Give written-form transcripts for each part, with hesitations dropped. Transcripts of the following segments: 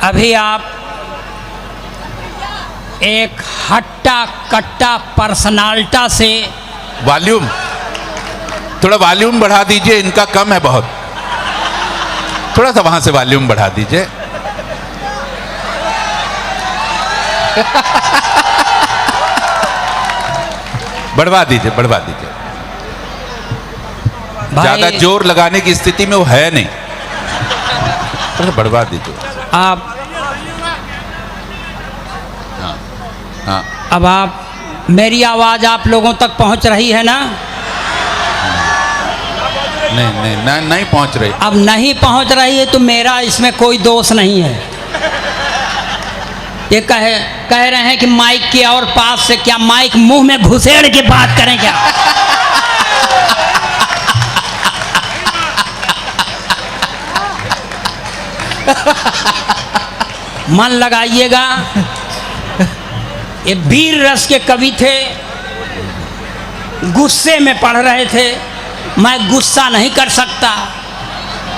अभी आप एक हट्टा कट्टा पर्सनालिटी से वॉल्यूम, थोड़ा वॉल्यूम बढ़ा दीजिए, इनका कम है बहुत। थोड़ा सा वहां से वॉल्यूम बढ़ा दीजिए। बढ़वा दीजिए, बढ़वा दीजिए। ज्यादा जोर लगाने की स्थिति में वो है नहीं, थोड़ा बढ़वा दीजिए आप। हाँ हाँ। अब आप, मेरी आवाज़ आप लोगों तक पहुंच रही है ना? नहीं पहुंच रही। अब नहीं पहुंच रही है तो मेरा इसमें कोई दोष नहीं है। ये कह रहे हैं कि माइक के और पास से, क्या माइक मुंह में घुसेड़ के बात करें क्या? मन लगाइएगा। ये वीर रस के कवि थे, गुस्से में पढ़ रहे थे। मैं गुस्सा नहीं कर सकता,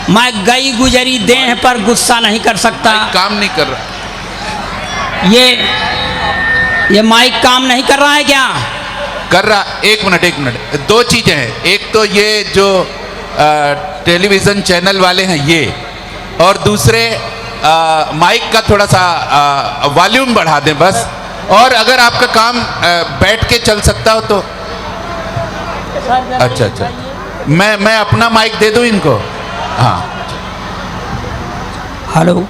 मैं गई गुजरी देह पर गुस्सा नहीं कर सकता। काम नहीं कर रहा ये माइक काम नहीं कर रहा है क्या? कर रहा। एक मिनट, दो चीजें हैं। एक तो ये जो टेलीविजन चैनल वाले हैं ये, और दूसरे माइक का थोड़ा सा वॉल्यूम बढ़ा दें बस। और अगर आपका काम बैठ के चल सकता हो तो अच्छा, मैं अपना माइक दे दूं इनको। हाँ, हेलो,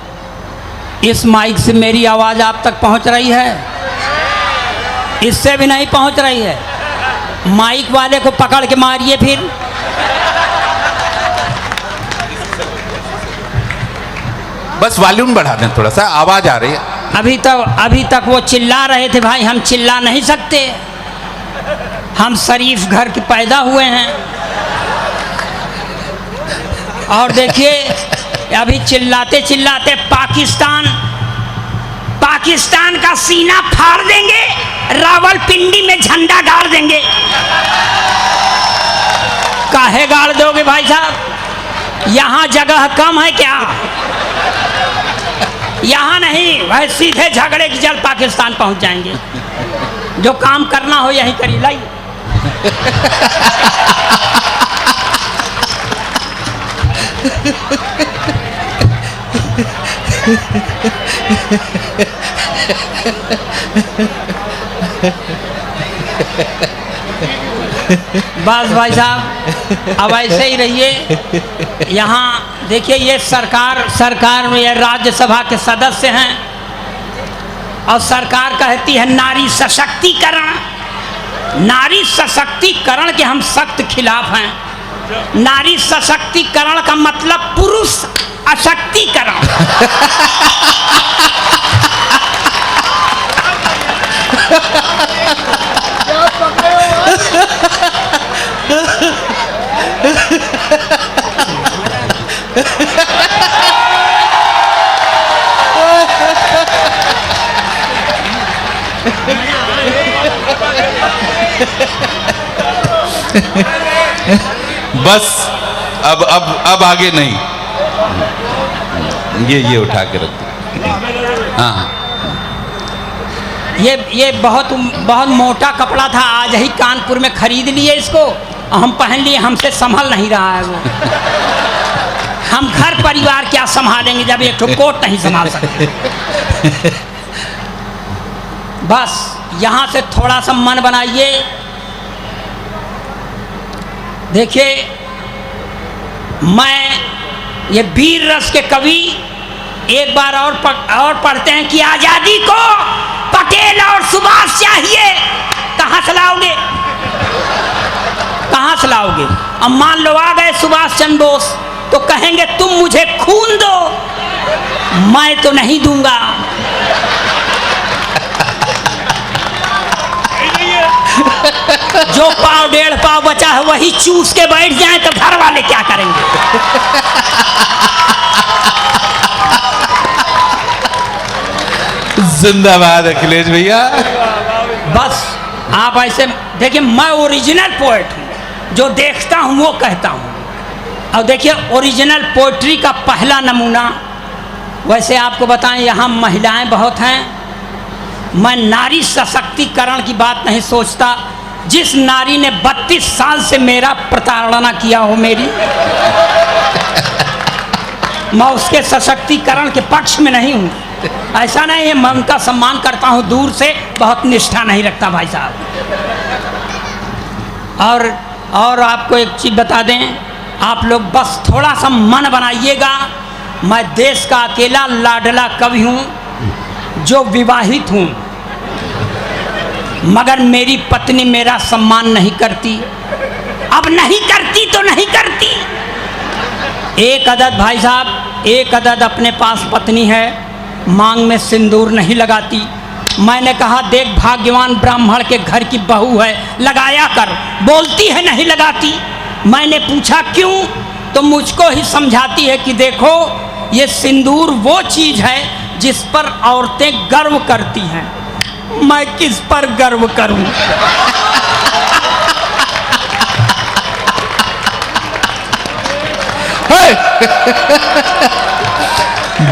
इस माइक से मेरी आवाज़ आप तक पहुंच रही है? इससे भी नहीं पहुंच रही है। माइक वाले को पकड़ के मारिए फिर। बस वॉल्यूम बढ़ा दें, थोड़ा सा आवाज़ आ रही है। अभी तक वो चिल्ला रहे थे। भाई हम चिल्ला नहीं सकते, हम शरीफ घर के पैदा हुए हैं। और देखिए, अभी चिल्लाते चिल्लाते पाकिस्तान का सीना फाड़ देंगे, रावलपिंडी में झंडा गाड़ देंगे। काहे गाड़ दोगे भाई साहब? यहाँ जगह कम है क्या? यहाँ नहीं भाई, सीधे झगड़े की जल पाकिस्तान पहुंच जाएंगे। जो काम करना हो यहीं करिए। लाइए बस भाई साहब, अब ऐसे ही रहिए। यहाँ देखिए, ये सरकार में ये राज्यसभा के सदस्य हैं और सरकार कहती है नारी सशक्तिकरण। नारी सशक्तिकरण के हम सख्त खिलाफ हैं। नारी सशक्तिकरण का मतलब पुरुष अशक्तिकरण। बस अब आगे नहीं। ये उठा के रख दो। हाँ, ये बहुत मोटा कपड़ा था, आज ही कानपुर में खरीद लिए इसको, हम पहन लिए। हमसे संभल नहीं रहा है वो। हम घर परिवार क्या संभालेंगे जब एक ठो कोट नहीं संभाल सकते। बस यहाँ से थोड़ा सा मन बनाइए। देखिए, मैं ये वीर रस के कवि एक बार और पढ़ते हैं कि आजादी को पटेल और सुभाष चाहिए। कहाँ से लाओगे? कहाँ से लाओगे? अब मान लो आ गए सुभाष चंद्र बोस, तो कहेंगे तुम मुझे खून दो, मैं तो नहीं दूंगा। जो पाव डेढ़ पाव बचा है वही चूस के बैठ जाए तो घर वाले क्या करेंगे? जिंदाबाद अखिलेश भैया। बस आप ऐसे देखिए, मैं ओरिजिनल पोएट हूँ, जो देखता हूँ वो कहता हूँ। और देखिए, ओरिजिनल पोएट्री का पहला नमूना वैसे आपको बताएं यहाँ महिलाएं बहुत हैं। मैं नारी सशक्तिकरण की बात नहीं सोचता। जिस नारी ने 32 साल से मेरा प्रताड़ना किया हो मेरी, मैं उसके सशक्तिकरण के पक्ष में नहीं हूँ। ऐसा नहीं है, मैं उनका सम्मान करता हूँ दूर से, बहुत निष्ठा नहीं रखता भाई साहब। और आपको एक चीज़ बता दें, आप लोग बस थोड़ा सा मन बनाइएगा। मैं देश का अकेला लाडला कवि हूँ जो विवाहित हूँ, मगर मेरी पत्नी मेरा सम्मान नहीं करती। अब नहीं करती तो नहीं करती। एक अदद भाई साहब, एक अदद अपने पास पत्नी है, मांग में सिंदूर नहीं लगाती। मैंने कहा देख भाग्यवान ब्राह्मण के घर की बहू है, लगाया कर। बोलती है नहीं लगाती। मैंने पूछा क्यों, तो मुझको ही समझाती है कि देखो ये सिंदूर वो चीज़ है जिस पर औरतें गर्व करती हैं। मैं किस पर गर्व करूं?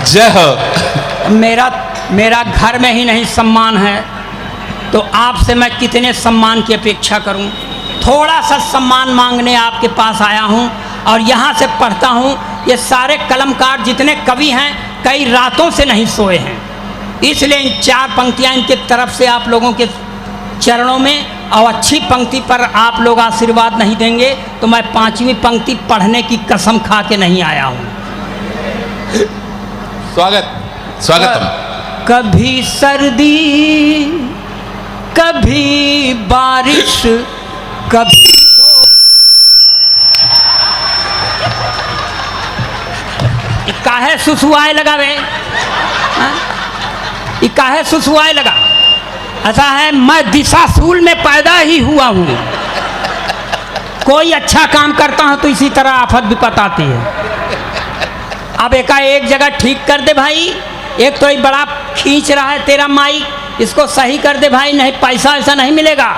जय हो। मेरा घर में ही नहीं सम्मान है, तो आपसे मैं कितने सम्मान की अपेक्षा करूं? थोड़ा सा सम्मान मांगने आपके पास आया हूं और यहाँ से पढ़ता हूं। ये सारे कलमकार जितने कवि हैं कई रातों से नहीं सोए हैं, इसलिए इन 4 पंक्तियाँ इनके तरफ से आप लोगों के चरणों में, और अच्छी पंक्ति पर आप लोग आशीर्वाद नहीं देंगे तो मैं 5वीं पंक्ति पढ़ने की कसम खा के नहीं आया हूँ। स्वागतम। कभी सर्दी, कभी बारिश, कभी काहे सुसुआए लगा वे, काहे सुसुआए लगा? ऐसा है, मैं दिशाशूल में पैदा ही हुआ हूँ। कोई अच्छा काम करता हूँ तो इसी तरह आफत विपत आती है। अब एक जगह ठीक कर दे भाई। एक तो ये बड़ा खींच रहा है तेरा माइक, इसको सही कर दे भाई, नहीं पैसा ऐसा नहीं मिलेगा।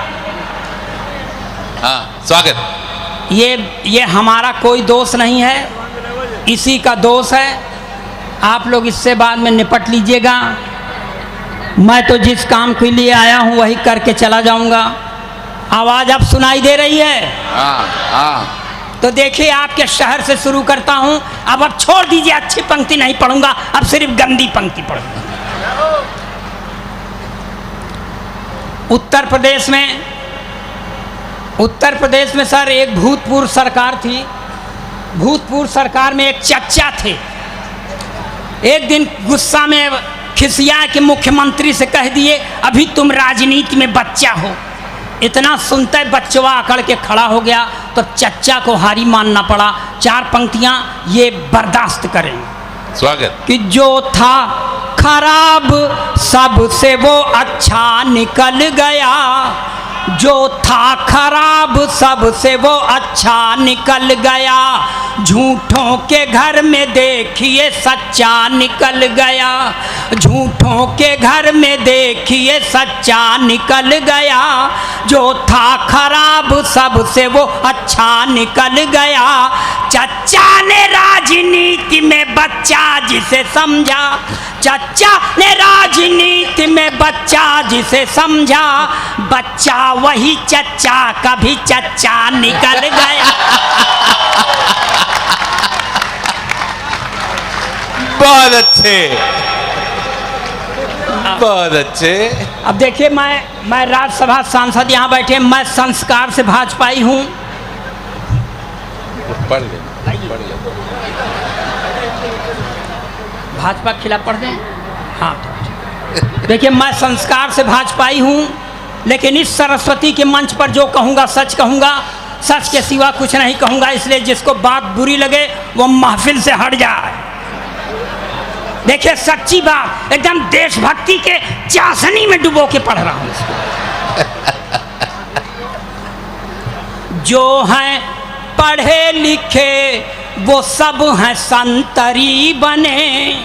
हाँ, स्वागत। ये हमारा कोई दोष नहीं है, इसी का दोष है। आप लोग इससे बाद में निपट लीजिएगा। मैं तो जिस काम के लिए आया हूँ वही करके चला जाऊंगा। आवाज़ अब सुनाई दे रही है? हाँ। तो देखिए आपके शहर से शुरू करता हूँ। अब छोड़ दीजिए, अच्छी पंक्ति नहीं पढ़ूंगा, अब सिर्फ गंदी पंक्ति पढ़ूंगा। उत्तर प्रदेश में सर एक भूतपूर्व सरकार थी। भूतपूर्व सरकार में एक चच्चा थे। एक दिन गुस्सा में खिसिया के मुख्यमंत्री से कह दिए अभी तुम राजनीति में बच्चा हो। इतना सुनते बच्चवा अकड़ के खड़ा हो गया तो चच्चा को हारी मानना पड़ा। 4 पंक्तियां ये बर्दाश्त करें। स्वागत। कि जो था खराब सबसे वो अच्छा निकल गया, जो था खराब सबसे वो अच्छा निकल गया, झूठों के घर में देखिए सच्चा निकल गया, झूठों के घर में देखिए सच्चा निकल गया, जो था खराब सबसे वो अच्छा निकल गया। चच्चा ने राजनीति में बच्चा जिसे समझा, चच्चा ने राजनीति में बच्चा जिसे समझा, बच्चा वही चच्चा कभी चच्चा निकल गया। बहुत अच्छे, बहुत अच्छे। अब देखिए मैं राज्यसभा सांसद यहाँ बैठे, मैं संस्कार से भाजपाई हूँ। पढ़ ले। भाजपा के खिलाफ पढ़ दें? हाँ। देखिए मैं संस्कार से भाजपाई हूँ, लेकिन इस सरस्वती के मंच पर जो कहूँगा सच कहूँगा, सच के सिवा कुछ नहीं कहूँगा। इसलिए जिसको बात बुरी लगे वो महफिल से हट जाए। देखिए सच्ची बात, एकदम देशभक्ति के चाशनी में डुबो के पढ़ रहा हूँ इसको। जो हैं पढ़े लिखे वो सब हैं संतरी बने,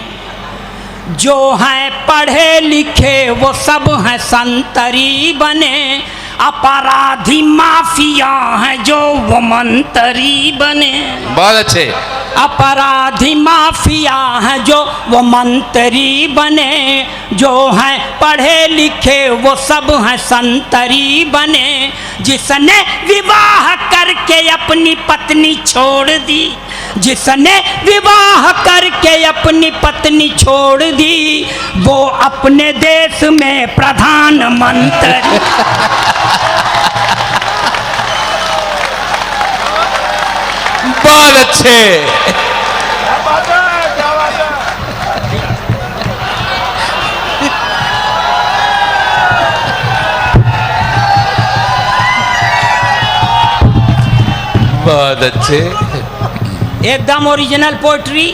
जो हैं पढ़े लिखे वो सब हैं संतरी बने, अपराधी माफिया हैं जो वो मंतरी बने। बहुत अच्छे। अपराधी माफिया हैं जो वो मंत्री बने, जो हैं पढ़े लिखे वो सब हैं संतरी बने। जिसने विवाह करके अपनी पत्नी छोड़ दी, जिसने विवाह करके अपनी पत्नी छोड़ दी, वो अपने देश में प्रधानमंत्री। बहुत अच्छे। बहुत अच्छे, एकदम ओरिजिनल पोएट्री,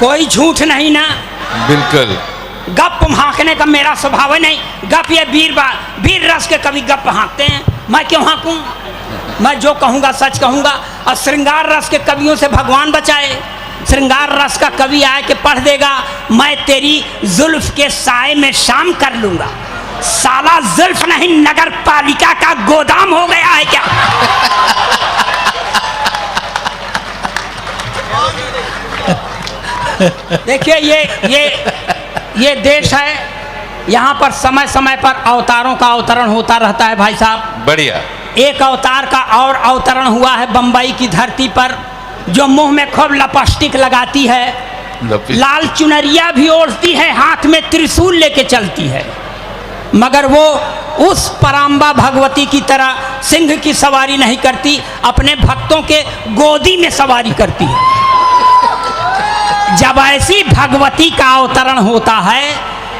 कोई झूठ नहीं ना। बिल्कुल। गप हाँकने का मेरा स्वभाव नहीं। गप ये वीर रस के कवि गप हाँकते हैं, मैं क्यों हाँकूं? मैं जो कहूँगा सच कहूँगा। और श्रृंगार रस के कवियों से भगवान बचाए। श्रृंगार रस का कवि आए कि पढ़ देगा, मैं तेरी जुल्फ के साए में शाम कर लूँगा। साला जुल्फ नहीं नगर पालिका का गोदाम हो गया है क्या? देखिए ये देश है, यहाँ पर समय समय पर अवतारों का अवतरण होता रहता है भाई साहब। बढ़िया। एक अवतार का और अवतरण हुआ है बंबई की धरती पर, जो मुंह में खूब लपस्टिक लगाती है, लाल चुनरिया भी ओढ़ती है, हाथ में त्रिशूल लेके चलती है, मगर वो उस पराम्बा भगवती की तरह सिंह की सवारी नहीं करती, अपने भक्तों के गोदी में सवारी करती है। जब ऐसी भगवती का अवतरण होता है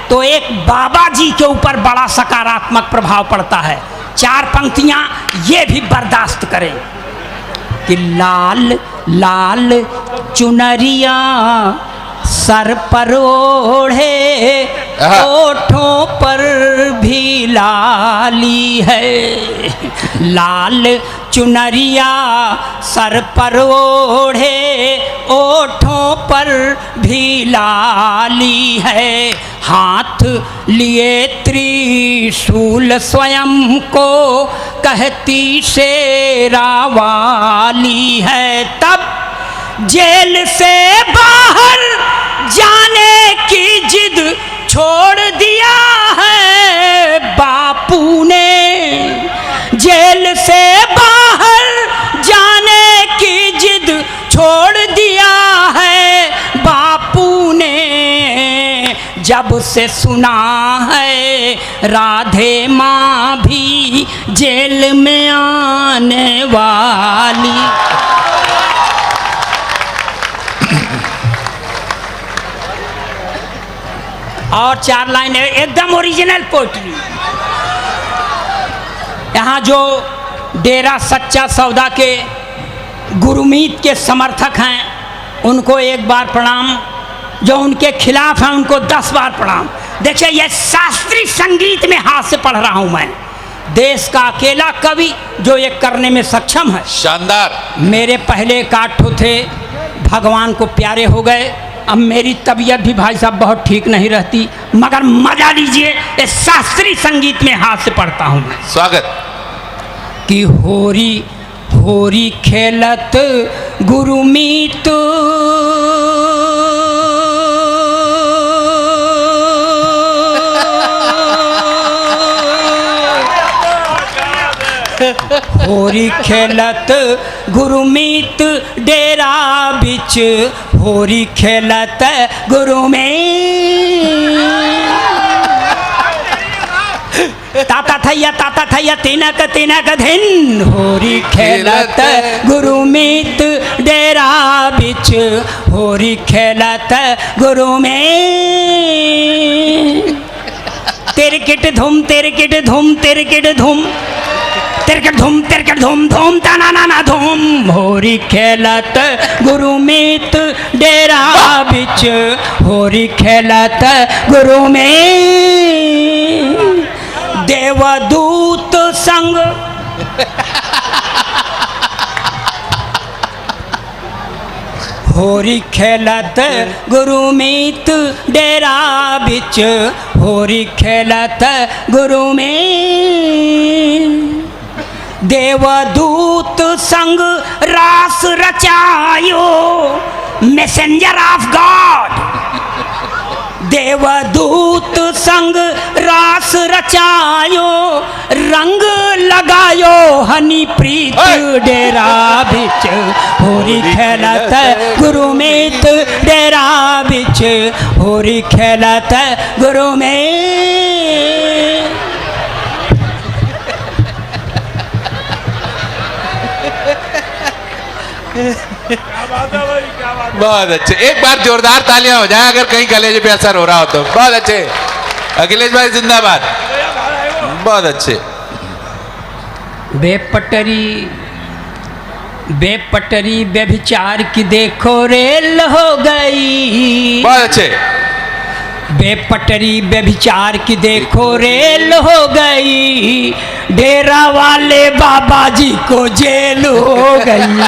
तो एक बाबा जी के ऊपर बड़ा सकारात्मक प्रभाव पड़ता है। 4 पंक्तियां ये भी बर्दाश्त करें कि लाल लाल चुनरिया सर पर ओढ़े, ओठों पर भी लाली है। लाल चुनरिया सर पर ओढ़े, ओठों पर भी लाली है। हाथ लिए त्रिशूल स्वयं को कहती शेरा वाली है। तब जेल से बाहर जाने की जिद छोड़ दिया है बापू ने। जेल से बाहर जाने की जिद छोड़ दिया है बापू ने। जब से सुना है राधे माँ भी जेल में आने वाली। और 4 लाइन है एकदम ओरिजिनल पोएट्री। यहाँ जो डेरा सच्चा सौदा के गुरुमीत के समर्थक हैं उनको 1 बार प्रणाम, जो उनके खिलाफ हैं उनको 10 बार प्रणाम। देखिए ये शास्त्रीय संगीत में हाथ से पढ़ रहा हूँ मैं। देश का अकेला कवि जो ये करने में सक्षम है। शानदार। मेरे पहले काठो थे भगवान को प्यारे हो गए। अब मेरी तबीयत भी भाई साहब बहुत ठीक नहीं रहती, मगर मजा लीजिए इस शास्त्रीय संगीत में हाथ से पढ़ता हूँ मैं। स्वागत। कि होरी होरी खेलत गुरुमीत, होरी खेलत गुरुमीत डेरा बिच, होरी खेलत गुरुमीत। ताता थैया तिनक तिनक धिन, होरी खेलत गुरुमीत डेरा बिच, होरी खेलत गुरुमीत। तिरकिट धूम तिरकिट धूम तिरकिट धूम, तिरकिट धूम धूम तना ना धूम। होरी खेलत गुरुमीत डेरा बिच, होरी खेलत गुरुमीत। देवदूत संग होरी खेलत गुरुमीत डेरा बिच, होरी खेलत गुरुमीत। देवदूत संग रास रचायो, मैसेंजर ऑफ गॉड। देवदूत संग रास रचायो, रंग लगायो हनी प्रीत डेरा बिच, होरी खेलत गुरुमीत डेरा बिच, होरी खेलत गुरु में। बहुत अच्छे, एक बार जोरदार तालियां हो जाए अगर कहीं कलेजे पे असर हो रहा हो तो। बहुत अच्छे अखिलेश भाई, जिंदाबाद, बहुत अच्छे। बेपटरी व्यभिचार की देखो रेल हो गई। बहुत अच्छे। बेपटरी व्यभिचार की देखो रेल हो गई, डेरा वाले बाबा जी को जेल हो गई।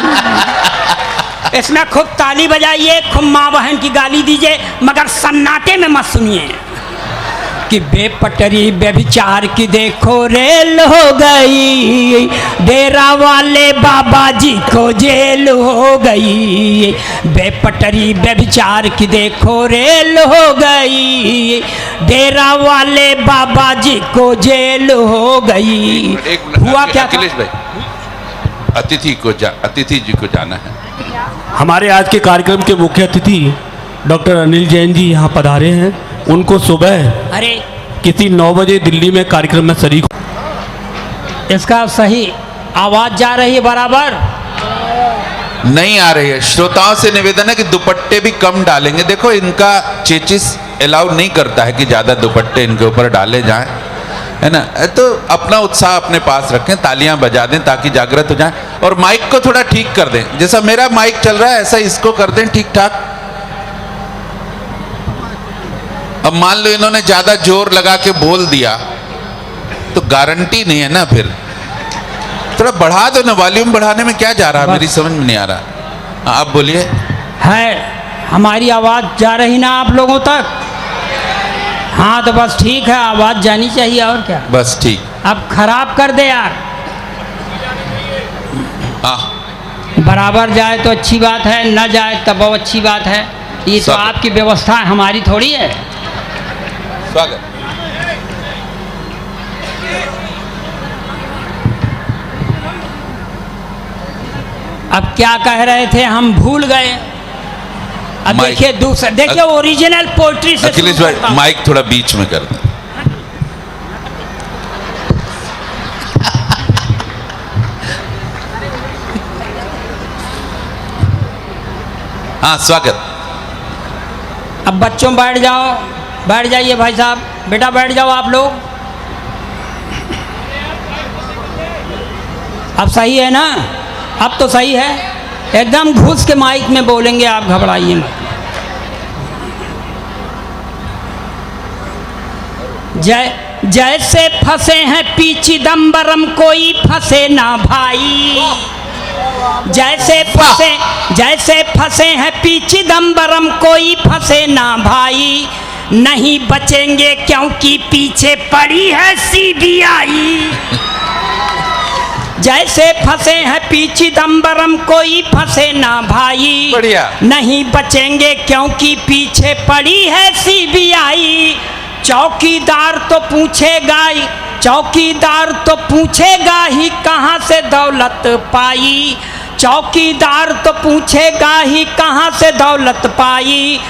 इसमें खूब ताली बजाइए, खूब माँ बहन की गाली दीजिए, मगर सन्नाटे में मत सुनिए कि बेपटरी व्यभिचार की देखो रेल हो गई, डेरा वाले बाबा जी को जेल हो गई। बेपटरी व्यभिचार की देखो रेल हो गई, डेरा वाले बाबा जी को जेल हो गई। हुआ क्या? अखिलेश भाई, अतिथि जी को जाना है। हमारे आज के कार्यक्रम के मुख्य अतिथि डॉक्टर अनिल जैन जी यहाँ पधारे हैं। उनको सुबह अरे किसी 9 बजे दिल्ली में कार्यक्रम में शरीक। इसका सही आवाज जा रही है बराबर? नहीं आ रही है। श्रोताओं से निवेदन है कि दुपट्टे भी कम डालेंगे। देखो इनका चेचिस अलाउ नहीं करता है कि ज्यादा दुपट्टे इनके ऊपर डाले जाएं, है ना। तो अपना उत्साह अपने पास रखें, तालियां बजा दें ताकि जागृत हो जाएं, और माइक को थोड़ा ठीक कर दें। जैसा मेरा माइक चल रहा है ऐसा इसको कर दें ठीक ठाक। अब मान लो इन्होंने ज्यादा जोर लगा के बोल दिया तो गारंटी नहीं है ना, फिर थोड़ा बढ़ा दो ना। वॉल्यूम बढ़ाने में क्या जा रहा है, मेरी समझ में नहीं आ रहा। आप बोलिए। है हमारी आवाज जा रही ना आप लोगों तक? हाँ तो बस ठीक है, आवाज जानी चाहिए और क्या। बस ठीक। अब खराब कर दे यार। हाँ बराबर जाए तो अच्छी बात है, न जाए तब बहुत अच्छी बात है। ये तो आपकी व्यवस्था है, हमारी थोड़ी है। स्वागत। अब क्या कह रहे थे हम भूल गए। अब देखिए दूसरा, देखिए ओरिजिनल पोएट्री से। अखिलेश भाई माइक थोड़ा बीच में कर दो। हाँ स्वागत। अब बच्चों बैठ जाओ, बैठ जाइए भाई साहब, बेटा बैठ जाओ आप लोग। अब सही है ना? अब तो सही है, एकदम घुस के माइक में बोलेंगे, आप घबराइए मत। जैसे फंसे हैं पी चिदम्बरम, कोई फंसे ना भाई। जैसे फंसे हैं पी चिदम्बरम, कोई फंसे ना भाई। नहीं बचेंगे क्योंकि पीछे पड़ी है सीबीआई। जैसे फंसे हैं पी चिदम्बरम, कोई फंसे ना भाई। बढ़िया। नहीं बचेंगे क्योंकि पीछे पड़ी है सीबीआई। चौकीदार तो पूछेगा ही, चौकीदार तो पूछेगा ही कहाँ से दौलत पाई। चौकीदार तो पूछेगा ही कहाँ से दौलत पाई।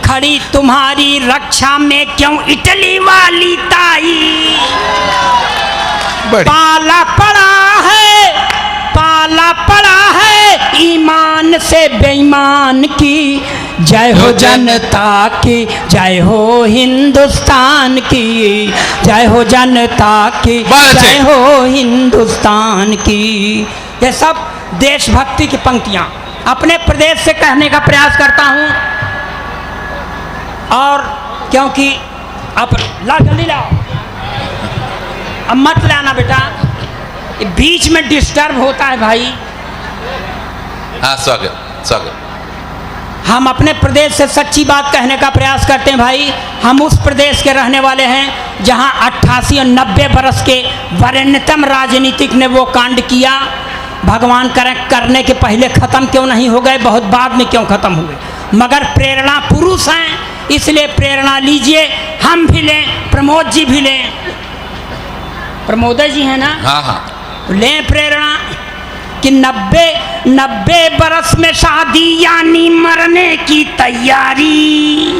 खड़ी तुम्हारी रक्षा में क्यों इटली वाली ताई। पाला पड़ा है ईमान से बेईमान की। जय हो जनता की, जय हो हिंदुस्तान की। जय हो जनता की, जय हो हिंदुस्तान की। ये सब देशभक्ति की पंक्तियां अपने प्रदेश से कहने का प्रयास करता हूं। और क्योंकि अब ला जल्दी लाओ, अब मत लाना बेटा, बीच में डिस्टर्ब होता है भाई। हाँ स्वागत स्वागत। हम अपने प्रदेश से सच्ची बात कहने का प्रयास करते हैं भाई। हम उस प्रदेश के रहने वाले हैं जहां 88 और 90 बरस के वरेण्यतम राजनीतिक ने वो कांड किया भगवान करने के पहले ख़त्म क्यों नहीं हो गए, बहुत बाद में क्यों ख़त्म हुए। मगर प्रेरणा पुरुष हैं, इसलिए प्रेरणा लीजिए, हम भी लें, प्रमोद जी भी लें। प्रमोद जी हैं ना? हाँ हाँ। लें प्रेरणा कि 90 बरस में शादी यानी मरने की तैयारी।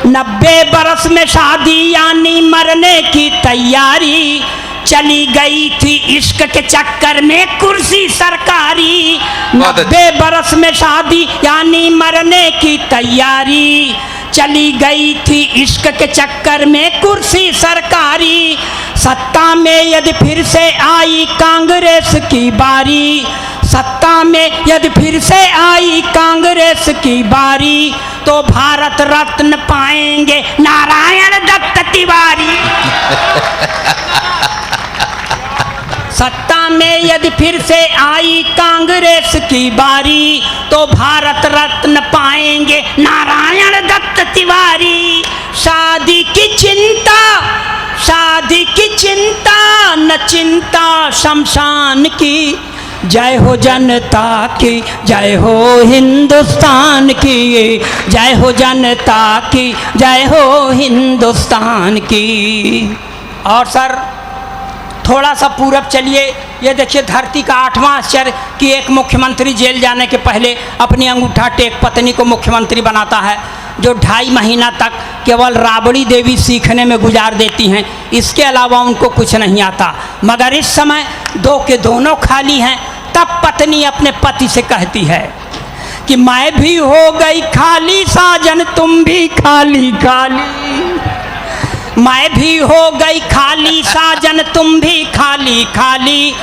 90 बरस में शादी यानी मरने की तैयारी। चली गई थी इश्क के चक्कर में कुर्सी सरकारी। 90 बरस में शादी यानी मरने की तैयारी। चली गई थी इश्क के चक्कर में कुर्सी सरकारी। सत्ता में यदि फिर से आई कांग्रेस की बारी, सत्ता में यदि फिर से आई कांग्रेस की बारी, तो भारत रत्न पाएंगे नारायण दत्त तिवारी। सत्ता में यदि फिर से आई कांग्रेस की बारी, तो भारत रत्न पाएंगे नारायण दत्त तिवारी। शादी की चिंता, शादी की चिंता न चिंता शमशान की। जय हो जनता की, जय हो हिंदुस्तान की, जय हो जनता की, जय हो हिंदुस्तान की। और सर थोड़ा सा पूरब चलिए, ये देखिए धरती का 8वां आश्चर्य कि एक मुख्यमंत्री जेल जाने के पहले अपनी अंगूठा टेक पत्नी को मुख्यमंत्री बनाता है, जो 2.5 महीना तक केवल राबड़ी देवी सीखने में गुजार देती हैं, इसके अलावा उनको कुछ नहीं आता। मगर इस समय 2 के दोनों खाली हैं। तब पत्नी अपने पति से कहती है कि मैं भी हो गई खाली साजन, तुम भी खाली खाली। मैं भी हो गई खाली साजन, तुम भी खाली खाली।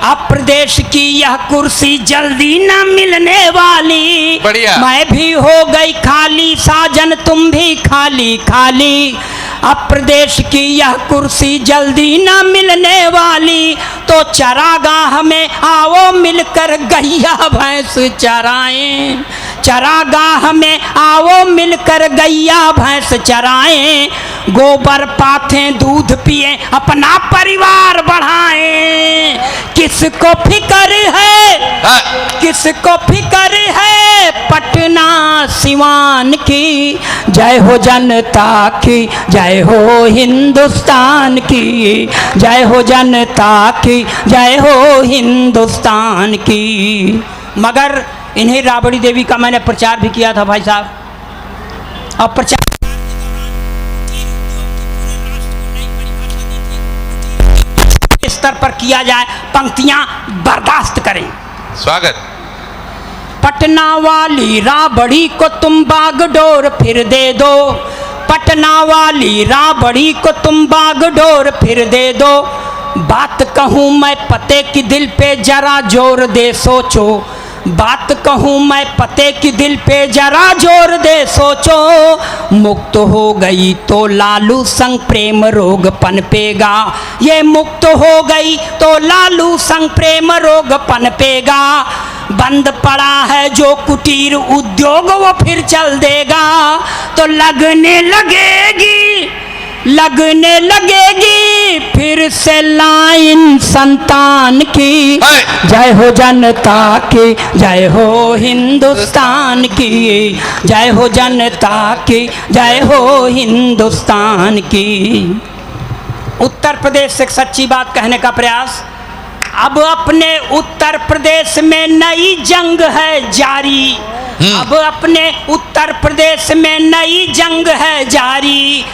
अब प्रदेश की यह कुर्सी जल्दी न मिलने वाली। बढ़िया। मैं भी हो गई खाली साजन, तुम भी खाली खाली। अब प्रदेश की यह कुर्सी जल्दी न मिलने वाली, तो चरागाह में आओ मिलकर गैया भैंस चराएं। चरागाह में आओ मिलकर गैया भैंस चराएं। गोबर पाथें, दूध पिए, अपना परिवार बढ़ाएं। किसको फिकर है, किसको फिकर है पटना सिवान की। जय हो जनता की, जय हो हिंदुस्तान की, जय हो जनता की, जय हो हिंदुस्तान की। मगर इन्हीं राबड़ी देवी का मैंने प्रचार भी किया था भाई साहब। और प्रचार स्तर पर किया जाए, पंक्तियां बर्दाश्त करें। स्वागत। पटना वाली राबड़ी को तुम बागडोर फिर दे दो। पटना वाली राबड़ी को तुम बागडोर फिर दे दो। बात कहूँ मैं पते की दिल पे जरा जोर दे सोचो। बात कहूँ मैं पते की दिल पे जरा जोर दे सोचो। मुक्त हो गई तो लालू संग प्रेम रोग पनपेगा। ये मुक्त हो गई तो लालू संग प्रेम रोग पनपेगा। बंद पड़ा है जो कुटीर उद्योग वो फिर चल देगा। तो लगने लगेगी, लगने लगेगी फिर से लाइन संतान की। जय हो जनता की, जय हो हिंदुस्तान की, जय हो जनता की, जय हो हिंदुस्तान की। उत्तर प्रदेश से एक सच्ची बात कहने का प्रयास। अब अपने उत्तर प्रदेश में नई जंग है जारी। अब अपने उत्तर प्रदेश में नई जंग है जारी।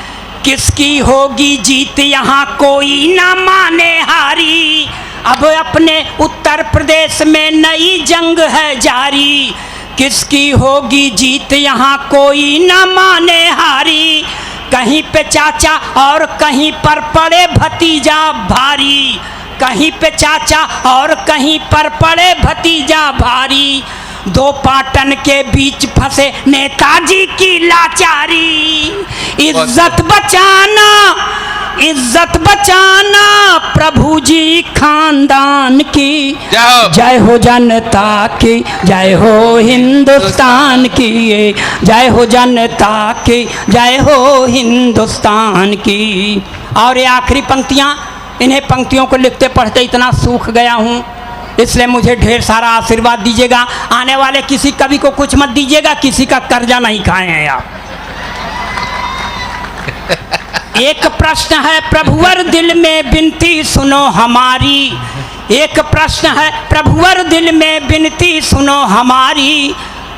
किसकी होगी जीत यहाँ कोई ना माने हारी। अब अपने उत्तर प्रदेश में नई जंग है जारी। किसकी होगी जीत यहाँ कोई ना माने हारी। कहीं पे चाचा और कहीं पर पड़े भतीजा भारी। कहीं पे चाचा और कहीं पर पड़े भतीजा भारी। दो पाटन के बीच फंसे नेताजी की लाचारी। इज्जत बचाना, इज्जत बचाना प्रभु जी खानदान की। जय हो जनता की, जय हो हिंदुस्तान की, जय हो जनता की, जय हो हिंदुस्तान की। और ये आखिरी पंक्तियाँ, इन्हें पंक्तियों को लिखते पढ़ते इतना सूख गया हूँ इसलिए मुझे ढेर सारा आशीर्वाद दीजिएगा। आने वाले किसी कवि को कुछ मत दीजिएगा, किसी का कर्जा नहीं खाए हैं आप। एक प्रश्न है प्रभुवर दिल में विनती सुनो हमारी, एक प्रश्न है प्रभुवर दिल में विनती सुनो हमारी,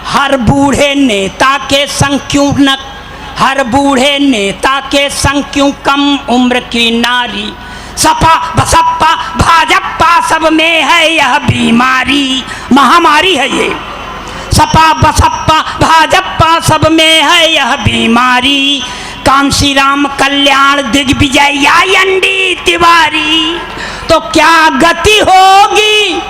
हर बूढ़े नेता के संग क्यों न, हर बूढ़े नेता के संग क्यों कम उम्र की नारी, सपा बसपा भाजपा सब में है यह बीमारी, महामारी है ये। सपा बसपा भाजपा सब में है यह बीमारी, कांशी राम कल्याण दिग्विजय या एनडी तिवारी। तो क्या गति होगी,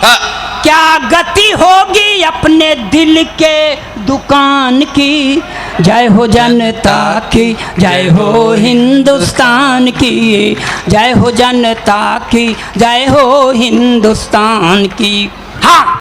क्या गति होगी अपने दिल के दुकान की। जय हो जनता की, जय हो हिंदुस्तान की, जय हो जनता की, जय हो हिंदुस्तान की। हाँ।